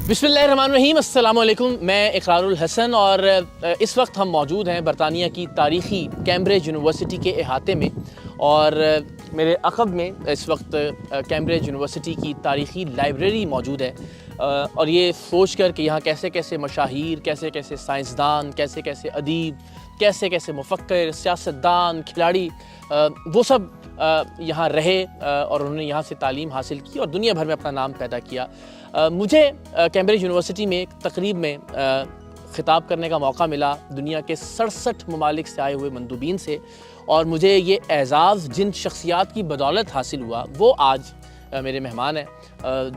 बिस्मिल्लाहिर्रहमानिर्रहीम, अस्सलाम वालेकुम। मैं इकरारुल हसन और इस वक्त हम मौजूद हैं बरतानिया की तारीख़ी कैम्ब्रिज यूनिवर्सिटी के अहाते में। और मेरे अक़ब में इस वक्त कैम्ब्रिज यूनिवर्सिटी की तारीख़ी लाइब्रेरी मौजूद है। और ये सोच कर कि यहाँ कैसे कैसे मशाहीर, कैसे कैसे साइंसदान, कैसे कैसे अदीब, कैसे कैसे मुफ़क्किर, सियासतदान, खिलाड़ी, वो सब यहाँ रहे और उन्होंने यहाँ से तालीम हासिल की और दुनिया भर में अपना नाम पैदा किया। मुझे कैम्ब्रिज यूनिवर्सिटी में एक तकरीब में ख़िताब करने का मौका मिला दुनिया के 67 ममालिक से आए हुए मंदूबीन से, और मुझे ये एज़ाज़ जिन शख्सियात की बदौलत हासिल हुआ वो आज मेरे मेहमान हैं।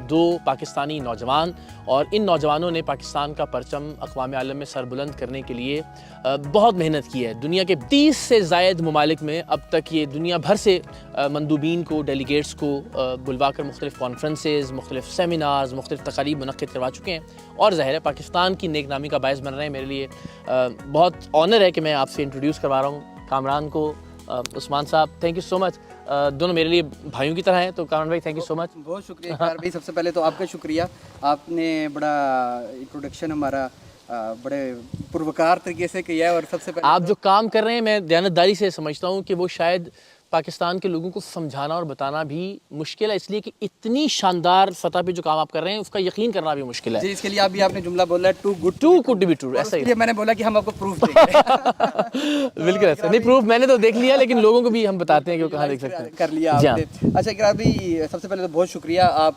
2 पाकिस्तानी नौजवान, और इन नौजवानों ने पाकिस्तान का परचम अक़वाम आलम में सरबुलंद करने के लिए बहुत मेहनत की है। दुनिया के 30 से ज़ायद ममालिक में अब तक ये दुनिया भर से मंदूबीन को, डेलीगेट्स को बुलवा कर मुख्तलिफ़ कॉन्फ्रेंसेस, मुख्तलिफ़ सेमिनार्स, मुख्तलिफ़ तक़रीब मुनक़्क़िद करवा चुके हैं और ज़ाहिर है पाकिस्तान की नेक नामी का बायस बन रहे हैं। मेरे लिए बहुत ऑनर है कि मैं आपसे इंट्रोड्यूस करवा रहा हूँ कामरान को। उस्मान साहब, थैंक यू सो मच। दोनों मेरे लिए भाइयों की तरह हैं, तो कामरान भाई थैंक यू सो मच। बहुत शुक्रिया इकरार भाई। सबसे पहले तो आपका शुक्रिया, आपने बड़ा इंट्रोडक्शन हमारा बड़े पुरवकार तरीके से किया है। और सबसे पहले आप जो काम कर रहे हैं, मैं दयानतदारी से समझता हूँ कि वो शायद पाकिस्तान के लोगों को समझाना और बताना भी मुश्किल है, इसलिए कि इतनी शानदार सतह पे जो काम आप कर रहे हैं उसका यकीन करना भी मुश्किल है। जी, इसके लिए अभी आपने जुमला बोला है too good to be true, ऐसा ही मैंने बोला कि हम आपको प्रूफ देंगे। बिल्कुल ऐसा नहीं, प्रूफ मैंने तो देख लिया, लेकिन लोगों को भी हम बताते हैं कि वो कहाँ देख सकते हैं। कर लिया आपने। अच्छा इकरार भाई, सबसे पहले तो बहुत शुक्रिया, आप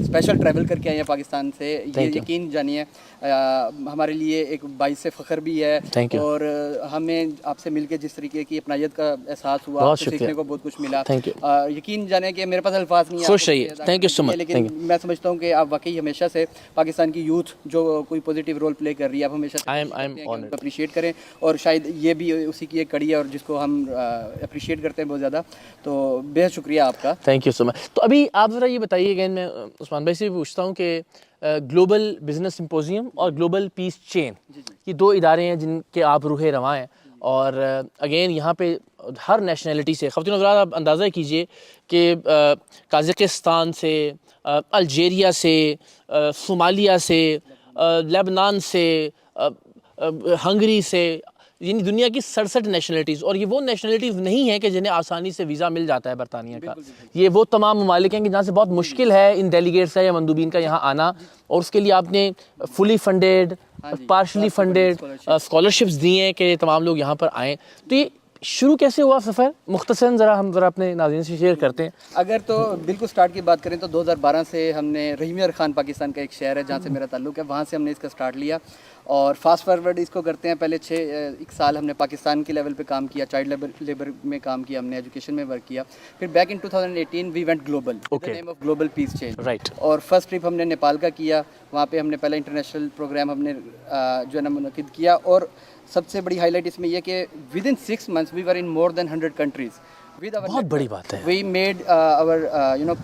स्पेशल ट्रैवल करके आए हैं पाकिस्तान से। ये यकीन जानिए हमारे लिए एक बाइस से फ़ख्र भी है, और हमें आपसे मिलके जिस तरीके की अपनायत का एहसास हुआ, सीखने को बहुत कुछ मिला। यकीन जाने कि मेरे पास अल्फाज नहीं है, थैंक यू सो मच। लेकिन मैं समझता हूँ कि आप वाकई हमेशा से पाकिस्तान की यूथ जो कोई पॉजिटिव रोल प्ले कर रही है, आप हमेशा अप्रिशिएट करें, और शायद ये भी उसी की एक कड़ी है और जिसको हम अप्रिशिएट करते हैं बहुत ज़्यादा। तो बेहद शुक्रिया आपका, थैंक यू सो मच। तो अभी आप ज़रा ये बताइए, अगेन मैं उस्मान भाई से भी पूछता हूँ कि ग्लोबल बिजनेस सिम्पोजियम और ग्लोबल पीस चेन, ये 2 इदारे हैं जिनके आप रूहे रवां हैं। और अगेन यहाँ पे हर नेशनैलिटी से ख़वातीन हज़रात, आप अंदाज़ा कीजिए कि काज़ाकिस्तान से, अल्जीरिया से, सोमालिया से, लेबनान से, हंगरी से, यानी दुनिया की 67 नेशनलिटीज़। और ये वो नेशनलिटीज़ नहीं है कि जिन्हें आसानी से वीज़ा मिल जाता है बरतानिया का। ये वो तमाम ममालिक हैं कि जहाँ से बहुत मुश्किल है इन डेलीगेट्स का या मंदूबीन का यहाँ आना, और उसके लिए आपने fully funded, partially funded scholarships दी हैं कि तमाम लोग यहाँ पर आएँ। तो ये शुरू कैसे हुआ सफ़र, मुख्तसरन हम ज़रा अपने नाज़रीन से शेयर करते हैं। अगर तो बिल्कुल स्टार्ट की बात करें तो 2012 से हमने रहीमियर खान, पाकिस्तान का एक शहर है जहाँ से मेरा ताल्लुक़ है, वहाँ से हमने इसका स्टार्ट लिया। और फास्ट फॉरवर्ड इसको करते हैं, पहले 1 साल हमने पाकिस्तान के लेवल पे काम किया, चाइल्ड लेबर में काम किया, हमने एजुकेशन में वर्क किया। फिर back in 2018 we went global, the name of global peace chain, right. और फर्स्ट ट्रिप हमने नेपाल का किया, वहाँ पे हमने पहला इंटरनेशनल प्रोग्राम हमने जो है ना मुनक़िद किया। और सबसे बड़ी हाईलाइट इसमें यह कि within 6 months we were in more than 100 countries। बहुत बड़ी बात है। We made our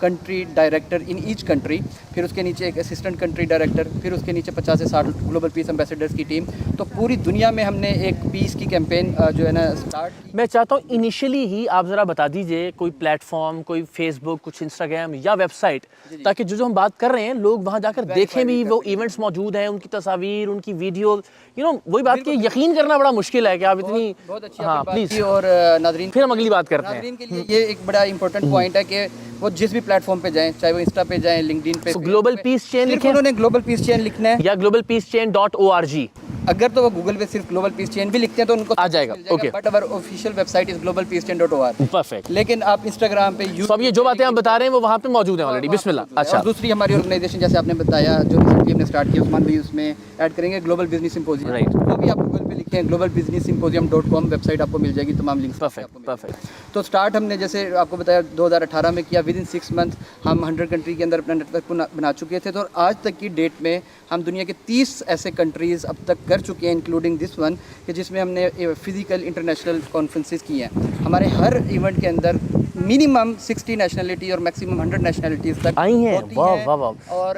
country director in each country, फिर उसके नीचे एक असिस्टेंट कंट्री डायरेक्टर, फिर उसके नीचे 50 से 60 ग्लोबल पीस एम्बेसडर्स की टीम। तो पूरी दुनिया में हमने एक पीस की कैंपेन जो है ना स्टार्ट की। मैं चाहता हूँ इनिशियली ही आप ज़रा बता दीजिए कोई प्लेटफॉर्म, कोई फेसबुक, कुछ इंस्टाग्राम या वेबसाइट, ताकि जो हम बात कर रहे हैं लोग वहाँ जाकर देखें भी। वो इवेंट्स मौजूद हैं, उनकी तस्वीर, उनकी वीडियो, वही बात कि यकीन करना बड़ा मुश्किल है कि आप इतनी। बहुत अच्छी प्लीज़। और नाज़रीन, फिर हम अगली बात करते हैं। के लिए ये एक बड़ा इंपॉर्टेंट पॉइंट है कि वो जिस भी प्लेटफॉर्म पे जाएं, चाहे वो इंस्टा पे जाएं, लिंक्डइन पे, ग्लोबल पीस चेन लिखें, उन्होंने ग्लोबल पीस चेन लिखना है, या globalpeacechain.org। अगर तो वो गूगल पे सिर्फ ग्लोबल पीस चेन भी लिखते हैं तो उनको आ जाएगा। Okay, but our official website is globalpeacechain.org। Perfect. लेकिन आप इंस्टाग्राम पे अब ये जो बातें आप बता रहे हैं वो वहाँ पे मौजूद है ऑलरेडी। बिस्मिल्लाह। अच्छा, दूसरी हमारी ऑर्गेनाइजेशन जैसे आपने बताया जो रिसेंटली हमने स्टार्ट किया, उस्मान भाई उसमें ऐड करेंगे ग्लोबल बिजनेस सिम्पोजियम, राइट। वो भी आप गूगल पे लिखें globalbusinesssymposium.com, वेबसाइट आपको मिल जाएगी, तमाम लिंक्स परफेक्ट। तो स्टार्ट हमने जैसे आपको बताया 2018 में किया। विद इन 6 months हम 100 कंट्री के अंदर अपना नेटवर्क बना चुके थे। तो आज तक की डेट में हम दुनिया के 30 ऐसे कंट्रीज़ अब तक कर चुके हैं, इंक्लूडिंग दिस वन, कि जिसमें हमने फिज़िकल इंटरनेशनल कॉन्फ्रेंसेस की हैं। हमारे हर इवेंट के अंदर मिनिमम 60 नेशनलिटी और मैक्सिमम 100 नेशनलिटीज़ तक आई हैं। वाह वाह वाह। और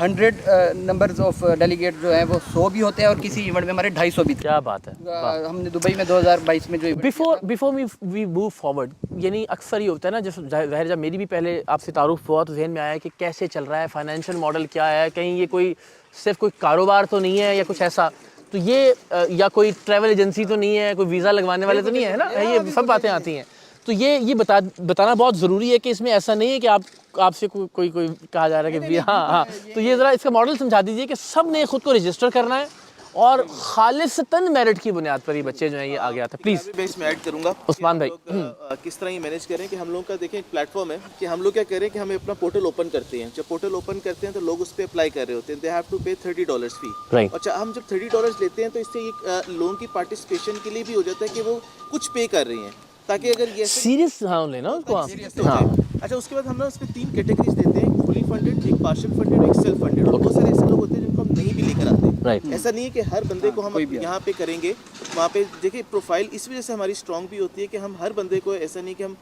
100 नंबर्स ऑफ डेलीगेट जो हैं वो 100 भी होते हैं, और किसी इवेंट में हमारे 250 भी थे। क्या बात है। हमने दुबई में 2022 में जो बिफोर वी मूव फॉरवर्ड, यानी अक्सर ये होता है ना, जैसे ज़ाहिर जब मेरी भी पहले आपसे तारुफ हुआ तो जहन में आया कि कैसे चल रहा है, फाइनेंशियल मॉडल क्या है, कहीं ये कोई सिर्फ कोई कारोबार तो नहीं है या कुछ ऐसा, तो ये या कोई ट्रैवल एजेंसी तो नहीं है, कोई वीज़ा लगवाने वाले तो नहीं है ना, ये सब बातें आती हैं। तो ये बताना बहुत ज़रूरी है कि इसमें ऐसा नहीं है कि आपसे कोई कहा जा रहा है कि हाँ, तो ये ज़रा इसका मॉडल समझा दीजिए कि सब ने खुद को रजिस्टर करना है और खालिसतन मेरिट की बुनियाद पर ही बच्चे जो हैं ये आगे आते हैं। प्लीज़ मैं इसमें ऐड करूंगा उस्मान भाई, किस तरह ये मैनेज करें कि हम लोग का देखें एक प्लेटफॉर्म है कि हम लोग क्या करें कि हमें अपना पोर्टल ओपन करते हैं। जब पोर्टल ओपन करते हैं तो लोग उस पर अप्लाई कर रहे होते हैं, दे हैव टू पे $30 फी। राइट। अच्छा, हम जब $30 लेते हैं तो इससे एक लोन की पार्टिसिपेशन के लिए भी हो जाता है कि वो कुछ पे कर रही हैं, ताकि अगर ये सीरियस हाँ लेना उसको आप। अच्छा, उसके बाद हम ना उस पर 3 कैटेगरीज देते हैं, फुली फंडेड, एक पार्शियल फंडेड और एक सेल्फ फंडेड। और बहुत सारे ऐसे लोग होते हैं जिनको हम नहीं भी लेकर आते। ऐसा नहीं है कि हर बंदे को हम यहाँ पे करेंगे, वहाँ पे देखिए प्रोफाइल इस वजह से हमारी स्ट्रॉन्ग भी होती है कि हम हर बंदे को ऐसा नहीं कि हम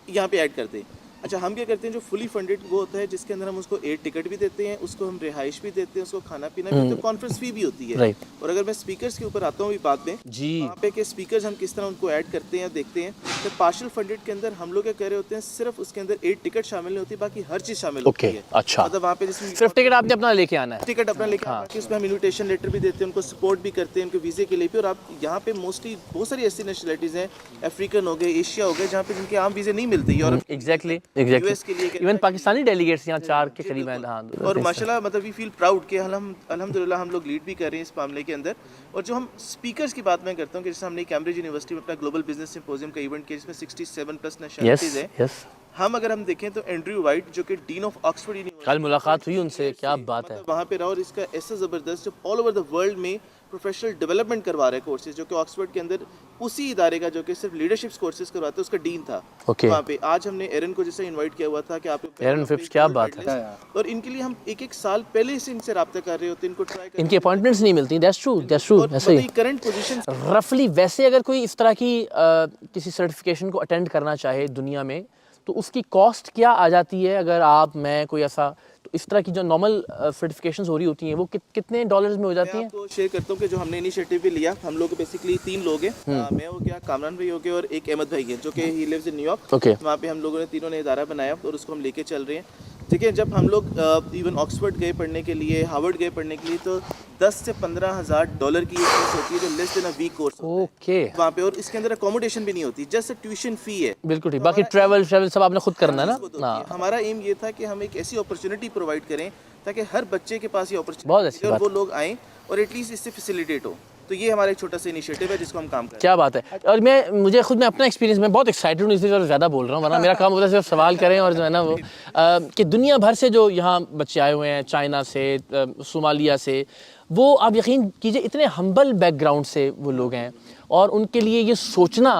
यहाँ पे ऐड करते हैं। अच्छा, हम क्या करते हैं, जो फुली फंडेड वो होता है जिसके अंदर हम उसको एयर टिकट भी देते हैं, उसको हम रिहाइश भी देते हैं, उसको खाना पीना भी देते हैं, कॉन्फ्रेंस फी भी होती है। और अगर मैं स्पीकर्स के ऊपर आता हूँ बाद में जी, वहाँ पे के स्पीकर्स हम किस तरह उनको ऐड करते हैं देखते हैं। तो पार्शियल फंडेड के अंदर हम लोग क्या कर रहे होते हैं, सिर्फ उसके अंदर एयर टिकट शामिल नहीं होती, बाकी हर चीज़ शामिल होती है। अच्छा, मतलब वहाँ पे जिसमें सिर्फ टिकट आपने अपना लेके आना है, टिकट अपना लेके आना है, उसमें हम इन्विटेशन लेटर भी देते हैं, उनको सपोर्ट भी करते हैं उनके वीज़े के लिए भी। और आप यहाँ पे मोस्टली बहुत सारी ऐसी नेशनलिटीज़ हैं, अफ्रीकन हो गए, एशिया हो गए, जहाँ पे जिनके आम वीज़े नहीं मिलते। यूरोप एग्जैक्टली यूएस के लिए इवन पाकिस्तानी डेलीगेट्स यहाँ 4 के करीब हैं। हाँ, और माशाल्लाह मतलब वी फील प्राउड कि अल्हम्दुलिल्लाह हम लोग लीड भी कर रहे हैं इस मामले के अंदर। और जो हम स्पीकर्स की बात मैं करता हूँ कि जैसे हमने कैम्ब्रिज यूनिवर्सिटी में अपना ग्लोबल बिजनेस सिंपोजियम का इवेंट किया, जिसमें 67+ नेशनलिटीज़ हैं। अगर हम देखें तो एंड्रयू वाइट जो कि डीन ऑफ ऑक्सफोर्ड यूनिवर्सिटी, कल मुलाकात हुई उनसे, क्या बात है, वहाँ पे रहा। और इसका ऐसा ज़बरदस्त, जो ऑल ओवर द वर्ल्ड में प्रोफेशनल डेवलपमेंट करवा रहे कोर्सेज, जो कि ऑक्सफोर्ड के अंदर उसी इदारे का जो कि सिर्फ लीडरशिप कोर्सेज करवाते हैं, उसका डीन था वहाँ पे। आज हमने एरन को जैसे इनवाइट किया हुआ था कि आप एरन फिप्स, क्या बात है। और इनके लिए हम एक साल पहले से इनसे रब्ता कर रहे होते हैं, इनको ट्राई कर, इनकी अपॉइंटमेंट्स नहीं मिलती। दैट्स ट्रू ऐसे ही करंट पोजीशन रफली। वैसे अगर कोई इस तरह की किसी सर्टिफिकेशन को अटेंड करना चाहे दुनिया में, तो उसकी कॉस्ट क्या आ जाती है? अगर आप मैं कोई ऐसा, तो इस तरह की जो नॉर्मल सर्टिफिकेशंस हो रही होती हैं वो कितने डॉलर्स में हो जाती हैं? आपको शेयर करता हूँ कि जो हमने इनिशिएटिव भी लिया, हम लोग बेसिकली 3 लोग हैं, मैं हो गया, कामरान भाई हो गया और एक अहमद भाई है जो कि ही लिव्स इन न्यूयॉर्क। वहाँ पे हम लोगों ने तीनों ने इदारा बनाया और उसको हम लेके चल रहे हैं। ठीक है, जब हम लोग इवन ऑक्सफोर्ड गए पढ़ने के लिए, हार्वर्ड गए पढ़ने के लिए, तो 10 से 15,000 डॉलर की एक फीस होती है जो less than a week course okay वहाँ पे। और इसके अंदर अकोमोडेशन भी नहीं होती, जस्ट ट्यूशन फी है। बिल्कुल ठीक। बाकी ट्रैवल सब आपने खुद करना है ना। हमारा एम ये था कि हम एक ऐसी अपॉर्चुनिटी प्रोवाइड करें ताकि हर बच्चे के पास ये बहुत अच्छी अपॉर्चुनिटी और बात वो लोग आएँ और एटलीस्ट इससे फैसिलिटेट हो। तो ये हमारा एक छोटा सा इनिशिएटिव है जिसको हम काम कर रहे हैं। क्या बात है। और मुझे खुद में अपना एक्सपीरियंस, मैं बहुत एक्साइटेड हूँ इसलिए और ज़्यादा बोल रहा हूँ, वरना मेरा काम होता है सिर्फ सवाल करें और जो है ना वो कि दुनिया भर से जो यहाँ बच्चे आए हुए हैं, चाइना से, सोमालिया से, वो आप यकीन कीजिए इतने हम्बल बैकग्राउंड से वो लोग हैं। और उनके लिए ये सोचना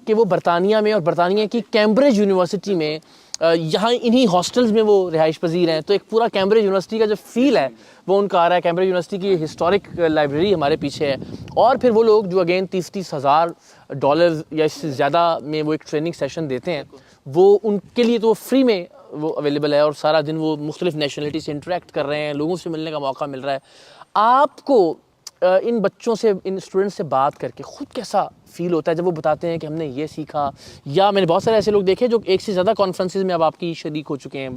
कि वो बरतानिया में और बरतानिया की कैम्ब्रिज यूनिवर्सिटी में यहाँ इन्हीं हॉस्टल्स में वो रिहाइश पजीर हैं, तो एक पूरा कैम्ब्रिज यूनिवर्सिटी का जो फील है वो उनका आ रहा है। कैम्ब्रिज यूनिवर्सिटी की हिस्टोरिक लाइब्रेरी हमारे पीछे है। और फिर वो लोग जो अगेन 30-30 हज़ार डॉलर या इससे ज़्यादा में वो एक ट्रेनिंग सेशन देते हैं, वो उनके लिए तो वो फ्री में वो अवेलेबल है। और सारा दिन वो मुख्तलिफ नेशनलिटी से इंटरेक्ट कर रहे हैं, लोगों से मिलने का मौका मिल रहा है। आपको इन बच्चों से, इन स्टूडेंट्स से बात करके खुद कैसा फील होता है जब वो बताते हैं कि हमने ये सीखा? या मैंने बहुत सारे ऐसे लोग देखे जो एक से ज़्यादा कॉन्फ्रेंसेस में अब आपकी शरीक हो चुके हैं,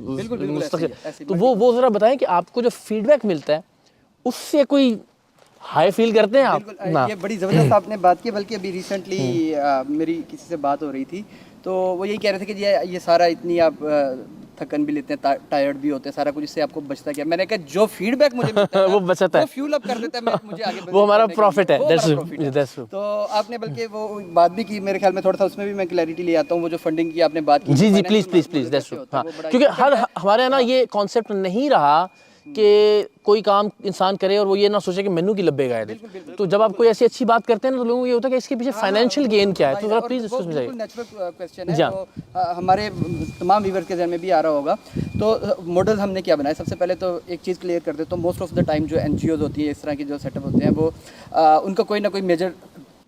तो वो ज़रा बताएं कि आपको जो फीडबैक मिलता है उससे कोई हाई फील करते हैं आप ना? ये बड़ी ज़बरदस्त आपने बात की। बल्कि अभी रिसेंटली मेरी किसी से बात हो रही थी, तो वो यही कह रहे थे कि ये सारा इतनी आप थकन भी लेते हैं, टायर्ड भी होते हैं, सारा कुछ इससे आपको बचता क्या? मैंने कहा जो फीडबैक मुझे मिलता है वो बचता है, वो फ्यूल अप कर देता है मुझे आगे वो हमारा प्रॉफिट है। तो आपने बल्कि वो बात भी की, मेरे ख्याल में थोड़ा सा उसमें भी मैं क्लैरिटी ले आता हूँ। वो जो फंडिंग की आपने बात की, जी प्लीज दैट्स ट्रू। हाँ, क्योंकि हमारे यहाँ ना ये कॉन्सेप्ट नहीं रहा कि कोई काम इंसान करे और वो ये ना सोचे कि मेनू की लब्बे गए। तो जब आप कोई ऐसी अच्छी बात करते हैं ना, तो लोगों को ये होता है कि इसके पीछे फाइनेंशियल गेन क्या है। तो जरा प्लीज इसको समझाइए। नेचुरल क्वेश्चन है, तो हमारे तमाम व्यूअर्स के ज़हन में भी आ रहा होगा। तो मॉडल हमने क्या बनाया? सबसे पहले तो एक चीज़ क्लियर कर दे, तो मोस्ट ऑफ द टाइम जो NGOs होती है, इस तरह की जो सेटअप होते हैं, वो उनका कोई ना कोई मेजर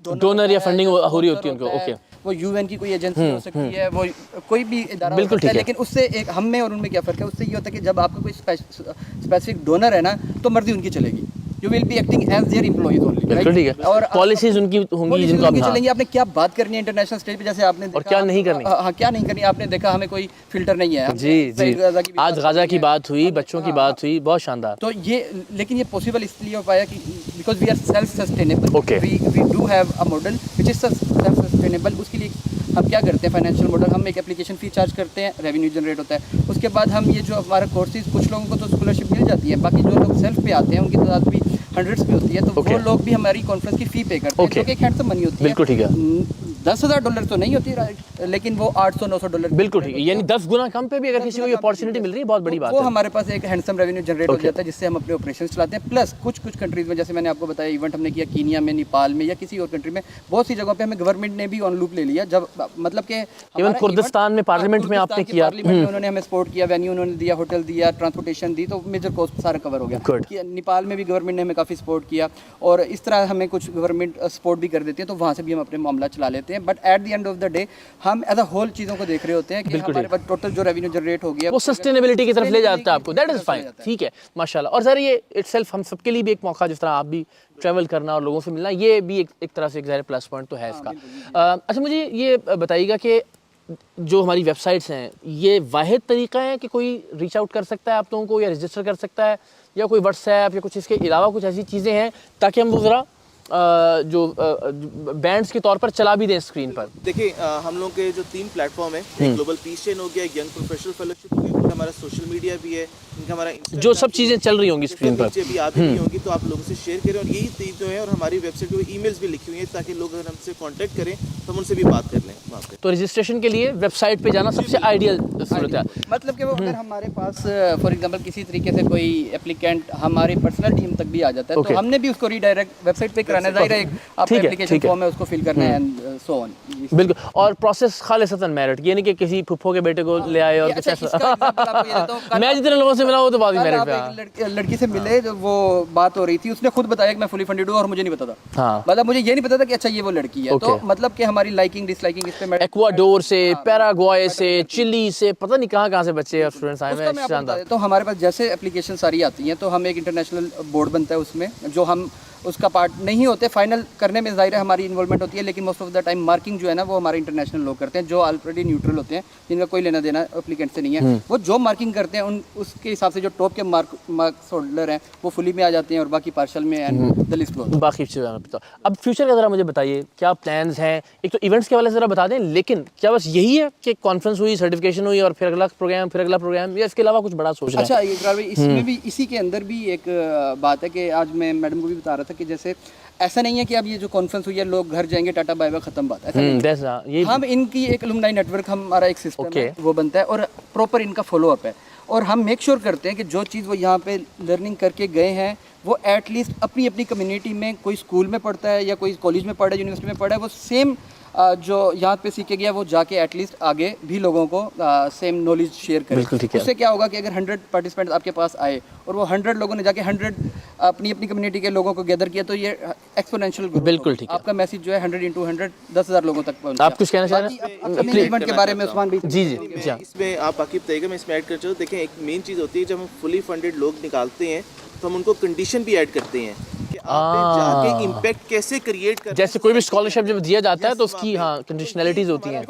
डोनर या फंडिंग हो रही होती है उनको। ओके, वो यूएन की कोई एजेंसी हो सकती है, वो कोई भी इदारा बिल्कुल ठीक है। लेकिन उससे एक हम में और उनमें क्या फ़र्क है, उससे ये होता है कि जब आपका कोई स्पेसिफिक डोनर है ना, तो मर्जी उनकी चलेगी। You will be acting as their employees only. बिल्कुल ठीक है। और पॉलिसीज उनकी होंगी जिनको आप चलेंगी। आपने क्या बात करनी है इंटरनेशनल स्टेज पे, जैसे आपने और क्या नहीं करनी। हाँ, क्या नहीं करनी। आपने देखा हमें कोई फिल्टर नहीं है। जी जी, आज गाजा की बात हुई, बच्चों की बात हुई, बहुत शानदार। तो ये, लेकिन ये पॉसिबल इसलिए हो पाया कि because we are self sustainable. Okay, we do have a model which is self sustainable. उसके लिए हम क्या करते हैं, फाइनेंशियल मॉडल, हम एक एप्लीकेशन फी चार्ज करते हैं, रेवेन्यू जनरेट होता है। उसके बाद हम ये जो हमारा कोर्सेज, कुछ लोगों को तो स्कॉलरशिप मिल जाती है, बाकी जो लोग सेल्फ पे आते हैं उनकी तादाद भी हंड्रेड्स में होती है, तो वो लोग भी हमारी कॉन्फ्रेंस की फ़ी पे करते हैं, जो कि एक हैंडसम मनी होती है। बिल्कुल ठीक है। $10,000 तो नहीं होती, राइट, लेकिन वो $800-900 बिल्कुल ठीक है। यानी 10 गुना कम पे भी अगर किसी को ये अपॉर्चुनिटी मिल रही है, बहुत बड़ी बात है। वो हमारे पास एक हैंडसम रेवेन्यू जनरेट हो जाता है, जिससे हम अपने ऑपरेशन चलाते हैं। प्लस कुछ कंट्रीज में, जैसे मैंने आपको बताया, इवेंट हमने किया कीनिया में, नेपाल में, या किसी और कंट्री में, बहुत सी जगहों पे हमें गवर्नमेंट ने भी ऑन लूप ले लिया। जब मतलब कि इवन कुर्दिस्तान में पार्लियामेंट में आपने किया, उन्होंने हमें सपोर्ट किया, वेन्यू उन्होंने दिया, होटल दिया, ट्रांसपोर्टेशन दी, तो मेजर कॉस्ट सारा कवर हो गया। नेपाल में भी गवर्नमेंट ने हमें काफ़ी सपोर्ट किया, और इस तरह हमें कुछ गवर्नमेंट सपोर्ट भी कर देती है, तो वहाँ से भी हम अपने मामला चला लेते हैं। But at the end of the day हम एज अ होल चीज़ों को देख रहे होते हैं कि हमारे पास टोटल जो रेवेन्यू जनरेट हो गया वो सस्टेनेबिलिटी की तरफ ले जाता है आपको। दैट इज फाइन, ठीक है, माशाल्लाह। और सर ये इटसेल्फ हम सबके लिए भी एक मौका, जिस तरह आप भी ट्रैवल करना और लोगों से मिलना, ये भी एक तरह से एक ज़ाहिर प्लस पॉइंट तो है इसका। अच्छा, मुझे ये बताइएगा कि जो हमारी वेबसाइट्स हैं, ये वाहिद तरीका है कि कोई रीच आउट कर सकता है आप लोगों को, या रजिस्टर कर सकता है, या कोई व्हाट्सएप या कुछ इसके अलावा कुछ ऐसी चीज़ें हैं ताकि हम वो ज़रा जो बैंड्स के तौर पर चला भी दें स्क्रीन पर? देखिए, हम लोग के जो 3 प्लेटफॉर्म है, एक ग्लोबल पीस चेन हो गया, एक यंग प्रोफेशनल फेलोशिप हो गया, हमारा सोशल मीडिया भी है, इनका हमारा जो सब चीज़ें चल रही होंगी स्क्रीन पर भी आ भी होंगी, तो आप लोगों से शेयर करें। और यही चीज़ जो है, और हमारी वेबसाइट पे ईमेल्स भी लिखी हुई हैं, ताकि लोग अगर हमसे कांटेक्ट करें तो हम उनसे भी बात कर लें वहाँ पे। तो रजिस्ट्रेशन के लिए वेबसाइट पे जाना सबसे आइडियल सूरत है। मतलब कि वो अगर हमारे पास फॉर एग्जांपल किसी तरीके से कोई एप्लीकेंट हमारी पर्सनल टीम तक भी आ जाता है, तो हमने भी उसको रीडायरेक्ट वेबसाइट पे कराना है। जाहिर है, आपका एप्लीकेशन फॉर्म है, उसको फिल करना है एंड सो ऑन। बिल्कुल, और प्रोसेस खालिसतन मेरिट, ये नहीं कि किसी फुफ्फो के बेटे को ले आए और कुछ ऐसा। मैं जितने लोगों से मिला वो तो बात ही मेरिट पे। लड़की से मिले, जो वो बात हो रही थी, उसने खुद बताया कि मैं फुली फंडेड हूँ, और मुझे नहीं पता था। हाँ, मतलब मुझे ये नहीं पता था कि अच्छा ये वो लड़की है। तो मतलब कि हमारी लाइकिंग डिसलाइकिंग इस पे एक्वाडोर से, पैराग्वाय से, चिली से, पता नहीं कहाँ से बच्चे और स्टूडेंट्स आए हैं। शानदार। तो हमारे पास जैसे एप्लीकेशन सारी आती हैं, तो हम एक इंटरनेशनल बोर्ड बनता है, उसमें जो हम उसका पार्ट नहीं होते, फाइनल करने में ज़ाहिर है हमारी इन्वॉल्वमेंट होती है, लेकिन most of the time marking जो है ना, वो हमारे इंटरनेशनल लोग करते हैं, जो ऑलरेडी न्यूट्रल होते हैं, जिनका कोई लेना देना एप्लीकेंट से नहीं है। वो जो मार्किंग करते हैं, उसके हिसाब से जो टॉप के मार्क्स होल्डर हैं, वो फुली में आ जाते हैं, और बाकी पार्शल में एंड द लिस्ट क्लोज। बाकी चीज़ें अब फ्यूचर का ज़रा मुझे बताइए, क्या प्लान्स हैं? एक तो इवेंट्स के वाले से ज़रा बता दें, लेकिन क्या बस यही है कि कॉन्फ्रेंस हुई, सर्टिफिकेशन हुई, और फिर अगला प्रोग्राम, या इसके अलावा कुछ बड़ा सोच रहे हैं? अच्छा, इकरार भाई, इसमें भी, इसी के अंदर भी एक बात है कि आज मैं मैडम को भी बता रहा था कि जैसे ऐसा नहीं है कि अब ये जो कॉन्फ्रेंस हुई है, लोग घर जाएंगे, टाटा बाय बाय, खत्म बात। ऐसा नहीं, हम इनकी एक अलुमनाई नेटवर्क, हमारा एक सिस्टम है, वो बनता है, और प्रॉपर इनका फॉलोअप है, और हम मेक श्योर करते हैं कि जो चीज़ वो यहाँ पे लर्निंग करके गए हैं, वो एटलीस्ट अपनी अपनी कम्युनिटी में, कोई स्कूल में पढ़ता है या कोई कॉलेज में पढ़ा है, यूनिवर्सिटी में पढ़ा है, वो सेम जो यहाँ पे सीखे गया, वो जाके एटलीस्ट आगे भी लोगों को सेम नॉलेज शेयर करें। उससे क्या होगा कि अगर 100 पार्टिसिपेंट्स आपके पास आए, और वो 100 लोगों ने जाके 100 अपनी अपनी कम्युनिटी के लोगों को गैदर किया, तो ये एक्सपोनेंशियल ग्रोथ। बिल्कुल ठीक है, आपका मैसेज जो है 100 into 100 10,000 लोगों तक पहुंचा। आप कुछ कहना चाह रहे हैं इवेंट के बारे में उस्मान भी? जी। इसमें आप बाकी बताइएगा, मैं इसमें ऐड कर चलूँ। देखें, एक मेन चीज़ होती है, जब हम फुली फंडेड लोग निकालते हैं, तो हम उनको कंडीशन भी ऐड करते हैं कि आपने जाके इम्पैक्ट कैसे क्रिएट कर, जैसे कोई भी स्कॉलरशिप जब दिया जाता है तो उसकी कंडीशनलिटीज होती हैं।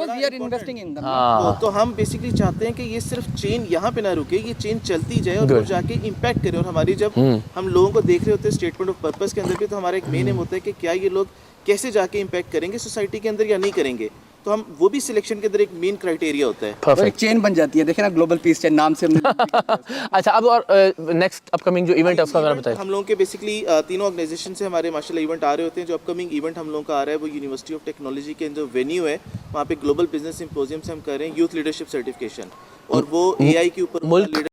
तो हम बेसिकली चाहते हैं कि ये सिर्फ चेन यहाँ पे ना रुके, ये चेन चलती जाए और वो जाके इम्पैक्ट करे। और हमारी जब हम लोगों को देख रहे होते हैं स्टेटमेंट ऑफ पर्पस के अंदर भी, तो हमारा एक मेन एम होता है कि क्या ये लोग कैसे जाके इम्पैक्ट करेंगे सोसाइटी के अंदर या नहीं करेंगे। तो हम वो भी सिलेक्शन के अंदर एक मेन क्राइटेरिया होता है, एक चेन बन जाती है। देखे ना, ग्लोबल पीस चेन नाम से अच्छा, अब और नेक्स्ट अपकमिंग जो इवेंट है उसका जरा बताइए। हम लोगों के बेसिकली 3 ऑर्गेनाइजेशन से हमारे माशाल्लाह इवेंट आ रहे होते हैं। जो अपकमिंग इवेंट हम लोगों का आ रहा है, वो यूनिवर्सिटी ऑफ टेक्नोलॉजी के जो वेन्यू है, वहाँ पे ग्लोबल बिजनेस सिम्पोजियम से हम कर रहे हैं यूथ लीडरशिप सर्टिफिकेशन, और वो AI के ऊपर